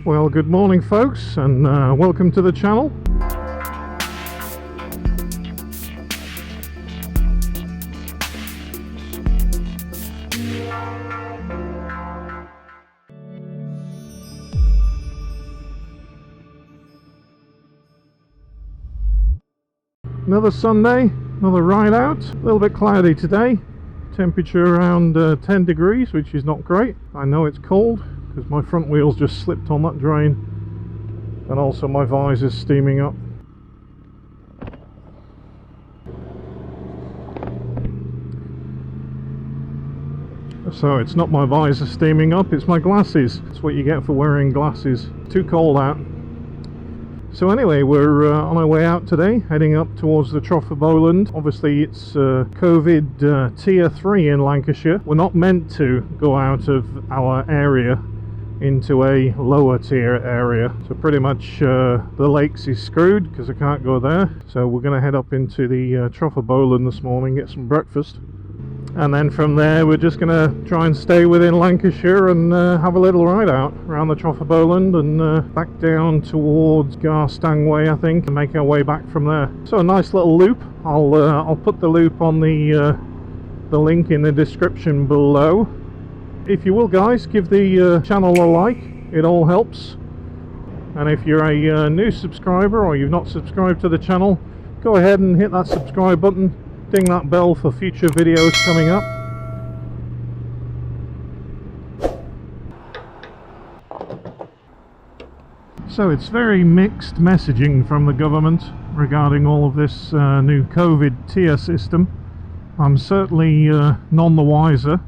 Well, good morning folks, and welcome to the channel. Another Sunday, another ride out. A little bit cloudy today. Temperature around 10 degrees, which is not great. I know it's cold because my front wheels just slipped on that drain, and also my visor's steaming up. So it's not my visor steaming up, it's my glasses. That's what you get for wearing glasses. Too cold out. So anyway, we're on our way out today, heading up towards the Trough of Bowland. Obviously it's COVID tier 3 in Lancashire. We're not meant to go out of our area into a lower tier area. So pretty much the lakes is screwed because I can't go there. So we're going to head up into the Trough of Bowland this morning, get some breakfast. And then from there we're just going to try and stay within Lancashire and have a little ride out around the Trough of Bowland and back down towards Garstang I think, and make our way back from there. So a nice little loop. I'll put the loop on the link in the description below. If you will guys, give the channel a like, it all helps. And if you're a new subscriber or you've not subscribed to the channel, go ahead and hit that subscribe button. Ding that bell for future videos coming up. So it's very mixed messaging from the government regarding all of this new COVID tier system. I'm certainly none the wiser,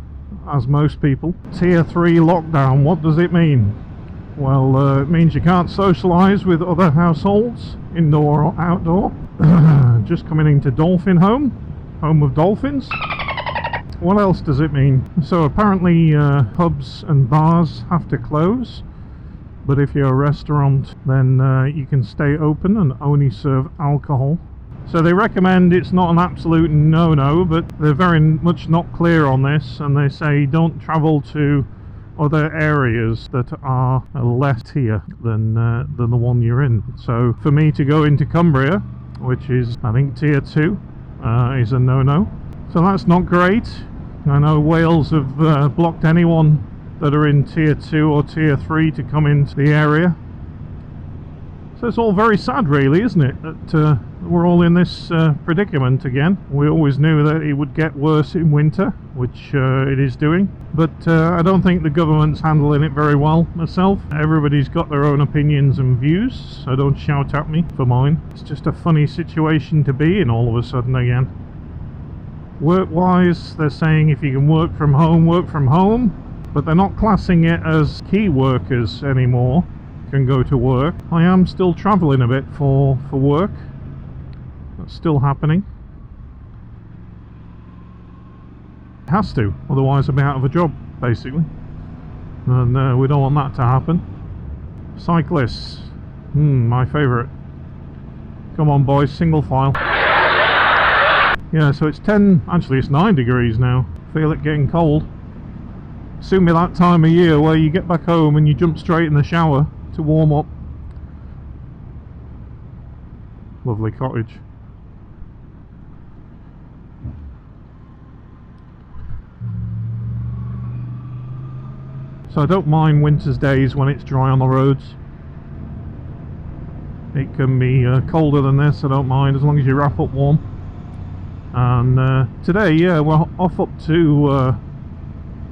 as most people. Tier 3 lockdown, what does it mean? Well, it means you can't socialise with other households, indoor or outdoor. Just coming into Dolphin Home of dolphins. What else does it mean? So apparently pubs and bars have to close, but if you're a restaurant then you can stay open and only serve alcohol. So they recommend it's not an absolute no-no, but they're very much not clear on this, and they say don't travel to other areas that are less tier than the one you're in. So for me to go into Cumbria, which is I think tier 2, is a no-no. So that's not great. I know Wales have blocked anyone that are in tier 2 or tier 3 to come into the area. So it's all very sad really, isn't it, that we're all in this predicament again. We always knew that it would get worse in winter, which it is doing, but I don't think the government's handling it very well myself. Everybody's got their own opinions and views, so don't shout at me for mine. It's just a funny situation to be in all of a sudden again. Work-wise, they're saying if you can work from home, but they're not classing it as key workers anymore can go to work. I am still travelling a bit for work. That's still happening. It has to, otherwise I'll be out of a job basically, and we don't want that to happen. Cyclists, my favourite. Come on boys, single file. Yeah, so it's 9 degrees now. Feel it getting cold. Soon be that time of year where you get back home and you jump straight in the shower to warm up. Lovely cottage. So I don't mind winter's days when it's dry on the roads. It can be colder than this, I don't mind, as long as you wrap up warm. And today, yeah, we're off up to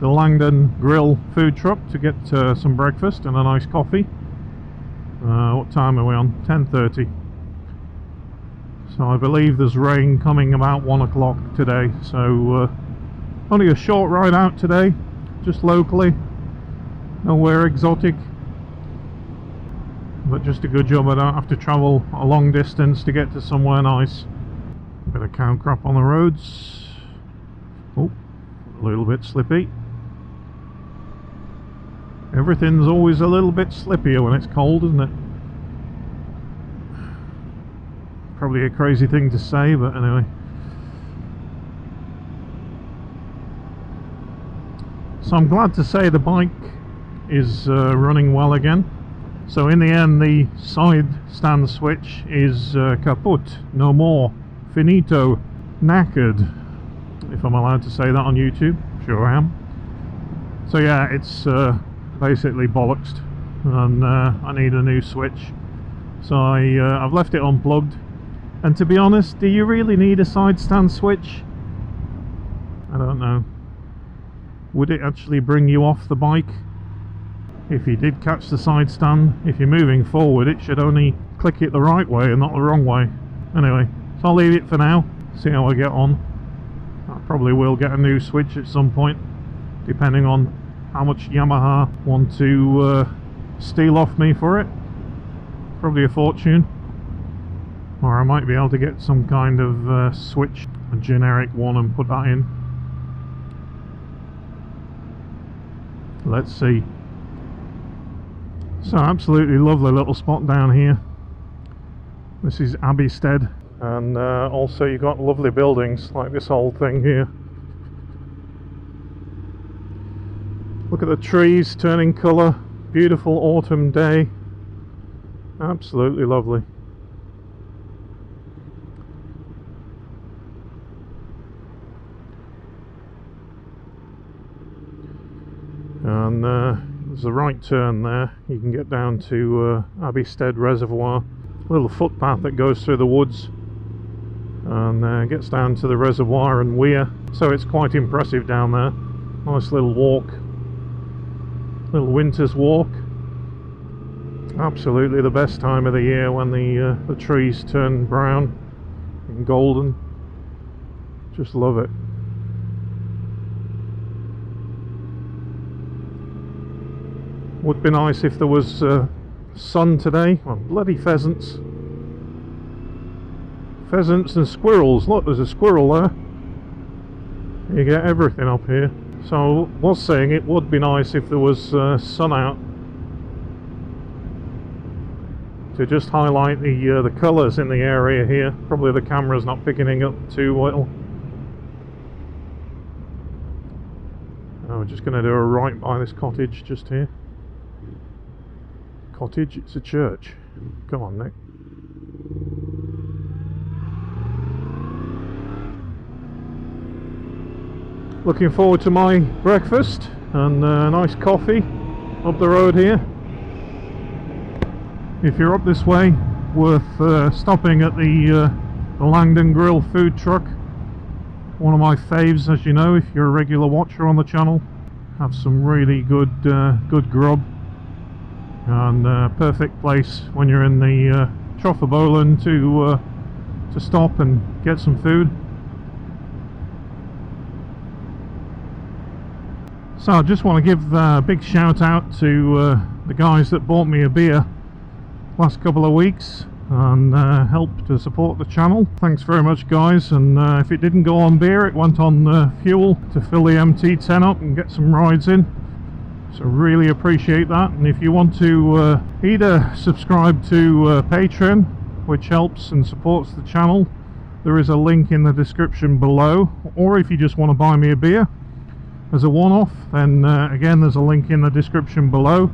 the Langden Grill Food Truck to get some breakfast and a nice coffee. What time are we on? 10:30. So I believe there's rain coming about 1 o'clock today, so only a short ride out today, just locally, nowhere exotic, but just a good job I don't have to travel a long distance to get to somewhere nice. Bit of cow crap on the roads. Oh, a little bit slippy. Everything's always a little bit slippier when it's cold, isn't it? Probably a crazy thing to say, but anyway. So I'm glad to say the bike is running well again. So in the end, the side stand switch is kaput, no more, finito, knackered, if I'm allowed to say that on YouTube. Sure I am. So yeah, it's basically bollocksed, and I need a new switch. So I've left it unplugged. And to be honest, do you really need a side stand switch? I don't know. Would it actually bring you off the bike if you did catch the side stand? If you're moving forward, it should only click it the right way and not the wrong way. Anyway, so I'll leave it for now, see how I get on. I probably will get a new switch at some point, depending on how much Yamaha want to steal off me for it. Probably a fortune. Or I might be able to get some kind of switch, a generic one, and put that in. Let's see. So absolutely lovely little spot down here. This is Abbeystead, and also you've got lovely buildings like this old thing here. Look at the trees turning colour, beautiful autumn day, absolutely lovely. And there's a right turn there, you can get down to Abbeystead Reservoir, a little footpath that goes through the woods and gets down to the reservoir and weir, so it's quite impressive down there. Nice little walk, little winter's walk. Absolutely the best time of the year when the trees turn brown and golden. Just love it. Would be nice if there was sun today. Well, bloody pheasants. Pheasants and squirrels. Look, there's a squirrel there. You get everything up here. So I was saying it would be nice if there was sun out, to just highlight the colours in the area here. Probably the camera's not picking it up too well. Oh, we're just going to do a right by this cottage just here. Cottage? It's a church. Come on, Nick. Looking forward to my breakfast and a nice coffee up the road here. If you're up this way, worth stopping at the Langden Grill Food Truck. One of my faves, as you know, if you're a regular watcher on the channel. Have some really good grub, and perfect place when you're in the Trough of Bowland to stop and get some food. So I just want to give a big shout out to the guys that bought me a beer last couple of weeks and helped to support the channel. Thanks very much, guys. And if it didn't go on beer, it went on fuel to fill the MT10 up and get some rides in. So really appreciate that. And if you want to either subscribe to Patreon, which helps and supports the channel, there is a link in the description below. Or if you just want to buy me a beer as a one-off, then again there's a link in the description below,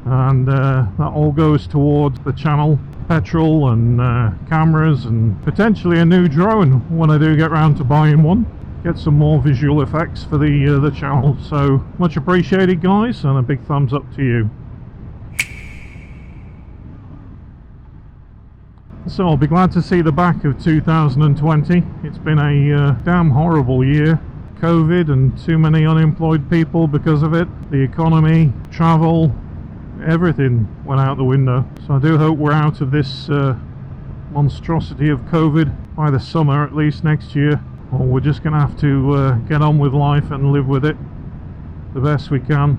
and that all goes towards the channel, petrol and cameras, and potentially a new drone when I do get round to buying one. Get some more visual effects for the channel. So much appreciated, guys, and a big thumbs up to you. So I'll be glad to see the back of 2020. It's been a damn horrible year. COVID and too many unemployed people because of it. The economy, travel, everything went out the window. So I do hope we're out of this monstrosity of COVID by the summer, at least next year. Or we're just going to have to get on with life and live with it the best we can.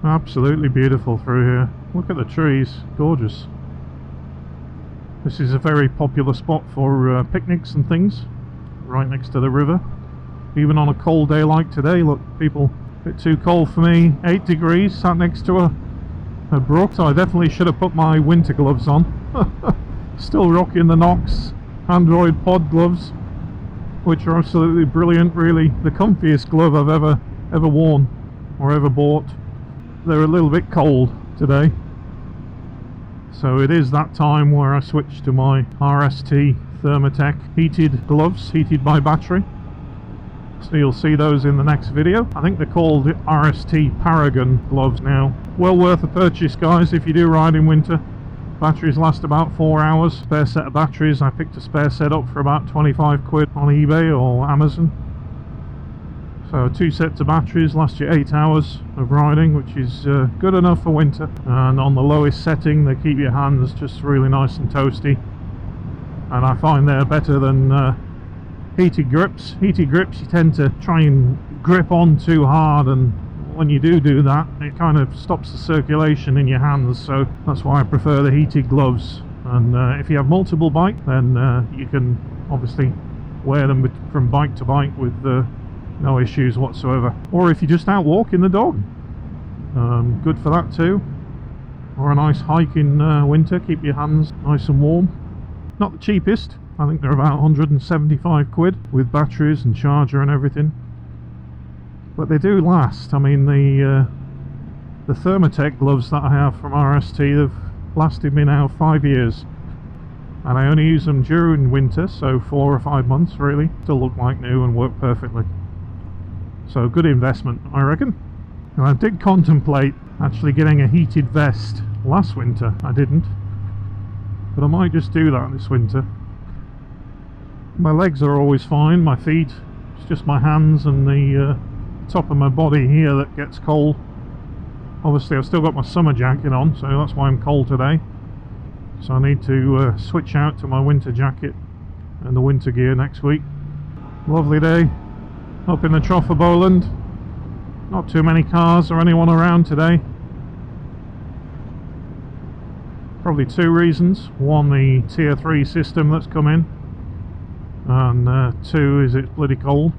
Absolutely beautiful through here. Look at the trees, gorgeous. This is a very popular spot for picnics and things, right next to the river. Even on a cold day like today, look, people, a bit too cold for me. 8 degrees, sat next to a brook. So I definitely should have put my winter gloves on. Still rocking the Nox Android pod gloves, which are absolutely brilliant. Really the comfiest glove I've ever worn or ever bought. they're a little bit cold today. So it is that time where I switch to my RST Thermatech heated gloves, heated by battery. So you'll see those in the next video. I think they're called RST Paragon gloves now. Well worth a purchase, guys, if you do ride in winter. Batteries last about 4 hours. Spare set of batteries. I picked a spare set up for about 25 quid on eBay or Amazon. So 2 sets of batteries last you 8 hours of riding, which is good enough for winter. And on the lowest setting, they keep your hands just really nice and toasty. And I find they're better than heated grips. Heated grips, you tend to try and grip on too hard, and when you do that, it kind of stops the circulation in your hands. So that's why I prefer the heated gloves. And if you have multiple bikes, then you can obviously wear them from bike to bike with no issues whatsoever. Or if you're just out walking the dog, good for that too. Or a nice hike in winter, keep your hands nice and warm. Not the cheapest. I think they're about 175 quid with batteries and charger and everything. But they do last. I mean, the Thermatech gloves that I have from RST, they've lasted me now 5 years. And I only use them during winter, so 4 or 5 months really. Still look like new and work perfectly. So good investment, I reckon. And I did contemplate actually getting a heated vest last winter. I didn't. But I might just do that this winter. My legs are always fine, my feet, it's just my hands and the top of my body here that gets cold. Obviously I've still got my summer jacket on, so that's why I'm cold today. So I need to switch out to my winter jacket and the winter gear next week. Lovely day up in the Trough of Bowland. Not too many cars or anyone around today. Probably 2 reasons. One, the tier 3 system that's come in. And 2 is it's bloody cold.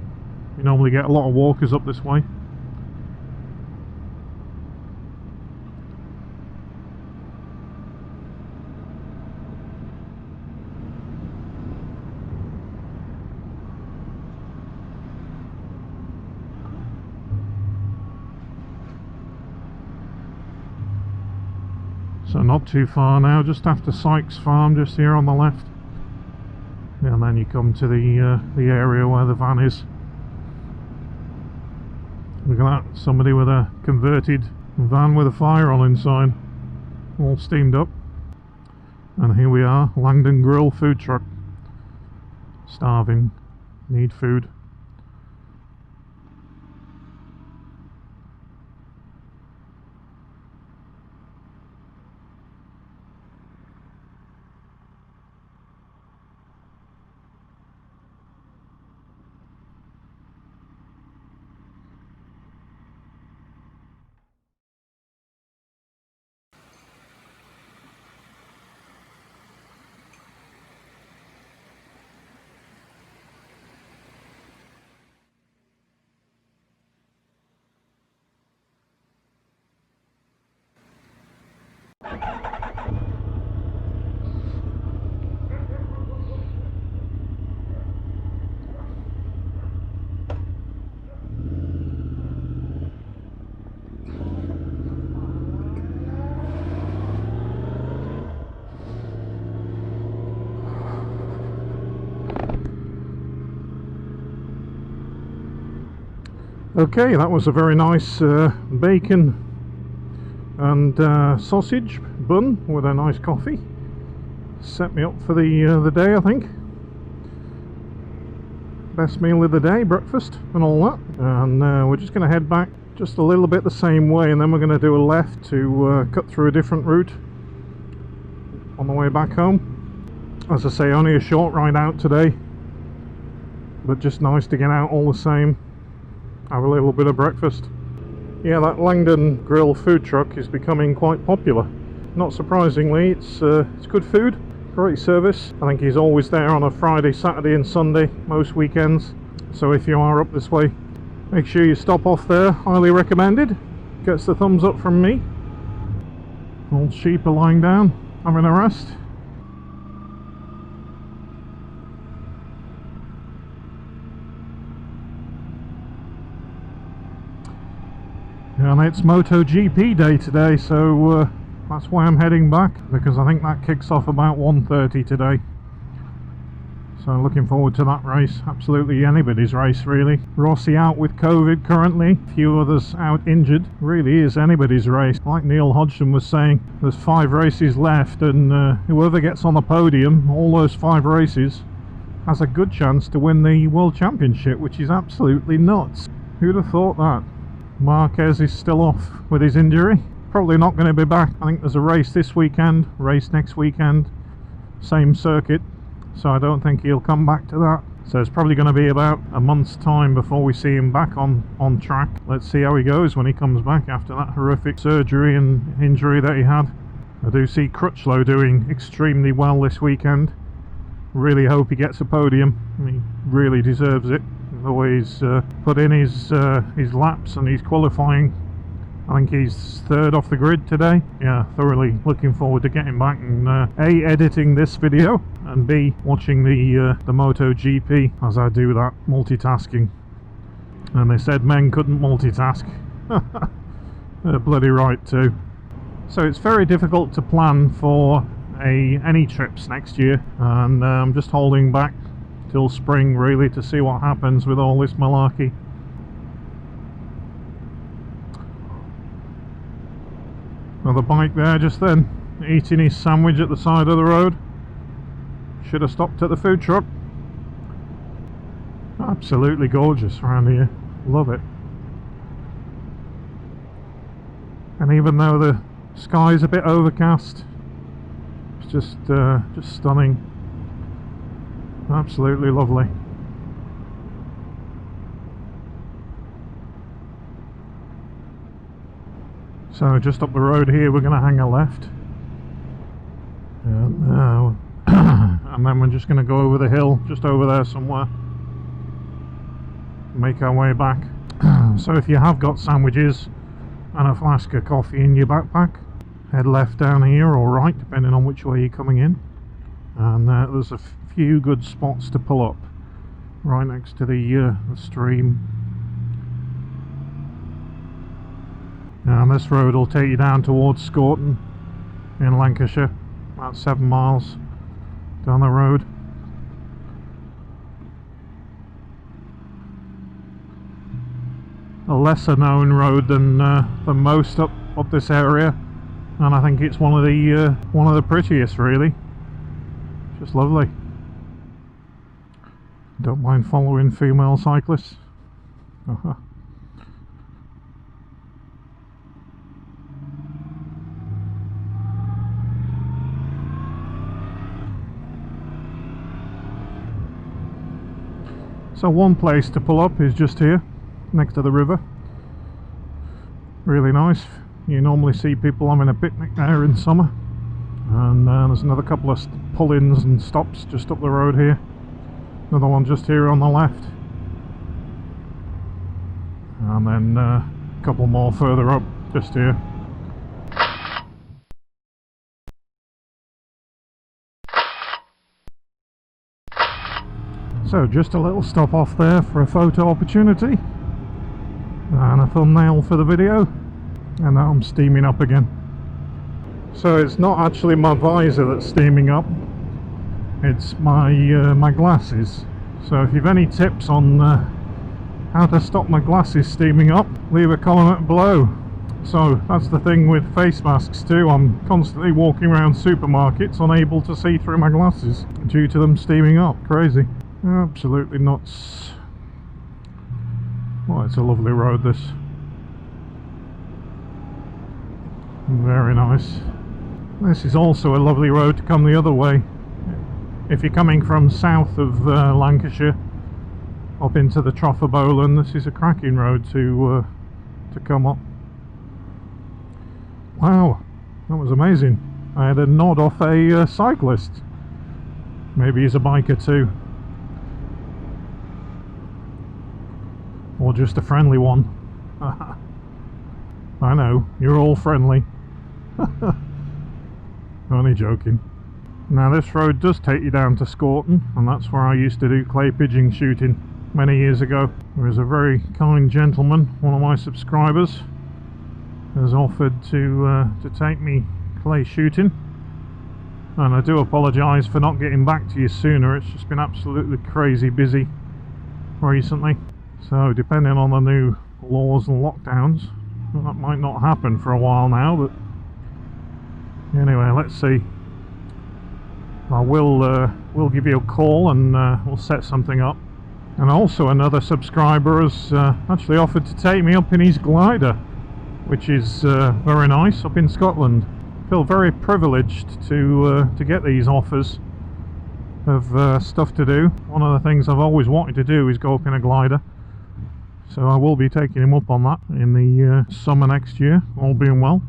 You normally get a lot of walkers up this way. So not too far now, just after Sykes Farm, just here on the left. And then you come to the area where the van is. Look at that, somebody with a converted van with a fire on inside, all steamed up. And here we are, Langden Grill Food Truck. Starving, need food. Okay, that was a very nice bacon and sausage bun with a nice coffee. Set me up for the day, I think. Best meal of the day, breakfast and all that. And we're just going to head back just a little bit the same way, and then we're going to do a left to cut through a different route on the way back home. As I say, only a short ride out today, but just nice to get out all the same. Have a little bit of breakfast. Yeah, that Langden Grill Food Truck is becoming quite popular. Not surprisingly, it's good food, great service. I think he's always there on a Friday, Saturday and Sunday, most weekends. So if you are up this way, make sure you stop off there, highly recommended. Gets the thumbs up from me. Old sheep are lying down, having a rest. And it's MotoGP day today, so that's why I'm heading back, because I think that kicks off about 1:30 today. So looking forward to that race. Absolutely anybody's race, really. Rossi out with COVID currently, a few others out injured. Really is anybody's race. Like Neil Hodgson was saying, there's 5 races left, and whoever gets on the podium all those 5 races has a good chance to win the World Championship, which is absolutely nuts. Who'd have thought that? Marquez is still off with his injury. Probably not going to be back. I think there's a race this weekend, race next weekend, same circuit. So I don't think he'll come back to that. So it's probably going to be about a month's time before we see him back on track. Let's see how he goes when he comes back after that horrific surgery and injury that he had. I do see Crutchlow doing extremely well this weekend. Really hope he gets a podium. He really deserves it. The way he's put in his laps and his qualifying. I think he's 3rd off the grid today. Yeah, thoroughly looking forward to getting back and A, editing this video, and B, watching the MotoGP as I do that, multitasking. And they said men couldn't multitask. They're bloody right too. So it's very difficult to plan for any trips next year, and I'm just holding back till spring really to see what happens with all this malarkey. Another bike there just then, eating his sandwich at the side of the road. Should have stopped at the food truck. Absolutely gorgeous around here. Love it. And even though the sky is a bit overcast, it's just stunning. Absolutely lovely. So just up the road here we're going to hang a left, and then we're just going to go over the hill, just over there somewhere, make our way back. So if you have got sandwiches and a flask of coffee in your backpack, head left down here or right depending on which way you're coming in, and there's a few good spots to pull up right next to the stream. And this road will take you down towards Scorton in Lancashire, about 7 miles down the road. A lesser known road than most up this area, and I think it's one of the prettiest really. Just lovely. Don't mind following female cyclists. So one place to pull up is just here, next to the river. Really nice. You normally see people having a picnic there in summer. And there's another couple of pull-ins and stops just up the road here. Another one just here on the left. And then a couple more further up, just here. So just a little stop off there for a photo opportunity and a thumbnail for the video, and now I'm steaming up again. So it's not actually my visor that's steaming up, it's my my glasses. So if you've any tips on how to stop my glasses steaming up, leave a comment below. So that's the thing with face masks too, I'm constantly walking around supermarkets unable to see through my glasses due to them steaming up. Crazy. Absolutely nuts. Well, it's a lovely road this. Very nice. This is also a lovely road to come the other way. If you're coming from south of Lancashire up into the Trough of Bowland, this is a cracking road to come up. Wow, that was amazing. I had a nod off a cyclist. Maybe he's a biker too. Or just a friendly one. I know, you're all friendly. Only joking. Now this road does take you down to Scorton, and that's where I used to do clay pigeon shooting many years ago. There was a very kind gentleman, one of my subscribers, has offered to take me clay shooting, and I do apologise for not getting back to you sooner. It's just been absolutely crazy busy recently, so depending on the new laws and lockdowns, that might not happen for a while now, but anyway, let's see. I will give you a call and we'll set something up. And also another subscriber has actually offered to take me up in his glider, which is very nice, up in Scotland. Feel very privileged to get these offers of stuff to do. One of the things I've always wanted to do is go up in a glider, so I will be taking him up on that in the summer next year, all being well.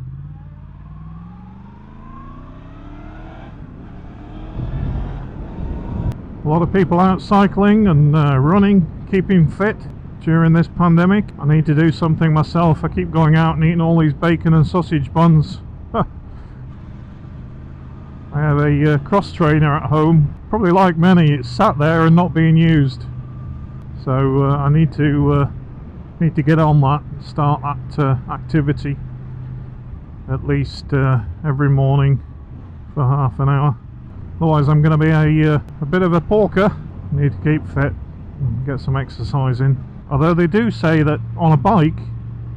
A lot of people out cycling and running, keeping fit during this pandemic. I need to do something myself. I keep going out and eating all these bacon and sausage buns. I have a cross trainer at home. Probably like many, it's sat there and not being used. So I need to get on that and start that activity at least every morning for half an hour. Otherwise I'm going to be a bit of a porker. Need to keep fit and get some exercise in. Although they do say that on a bike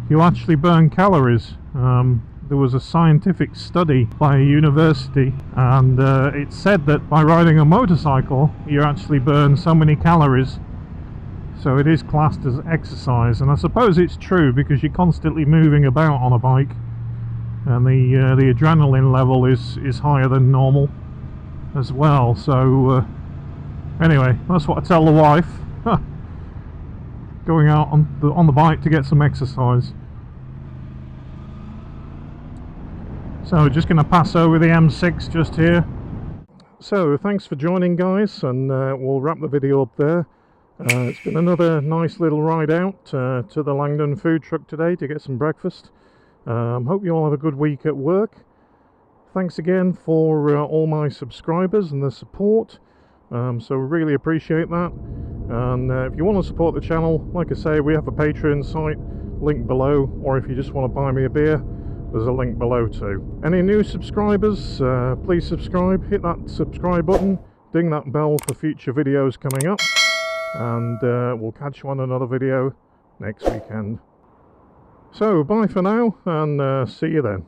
you actually burn calories. There was a scientific study by a university, and it said that by riding a motorcycle you actually burn so many calories. So it is classed as exercise, and I suppose it's true because you're constantly moving about on a bike, and the adrenaline level is higher than normal as well. So anyway, that's what I tell the wife. Going out on the bike to get some exercise. So just going to pass over the M6 just here. So thanks for joining, guys, and we'll wrap the video up there. It's been another nice little ride out to the Langden Food Truck today to get some breakfast. Hope you all have a good week at work. Thanks again for all my subscribers and the support, so really appreciate that. And if you want to support the channel, like I say, we have a Patreon site, link below, or if you just want to buy me a beer, there's a link below too. Any new subscribers, please subscribe, hit that subscribe button, ding that bell for future videos coming up, and we'll catch you on another video next weekend. So bye for now, and see you then.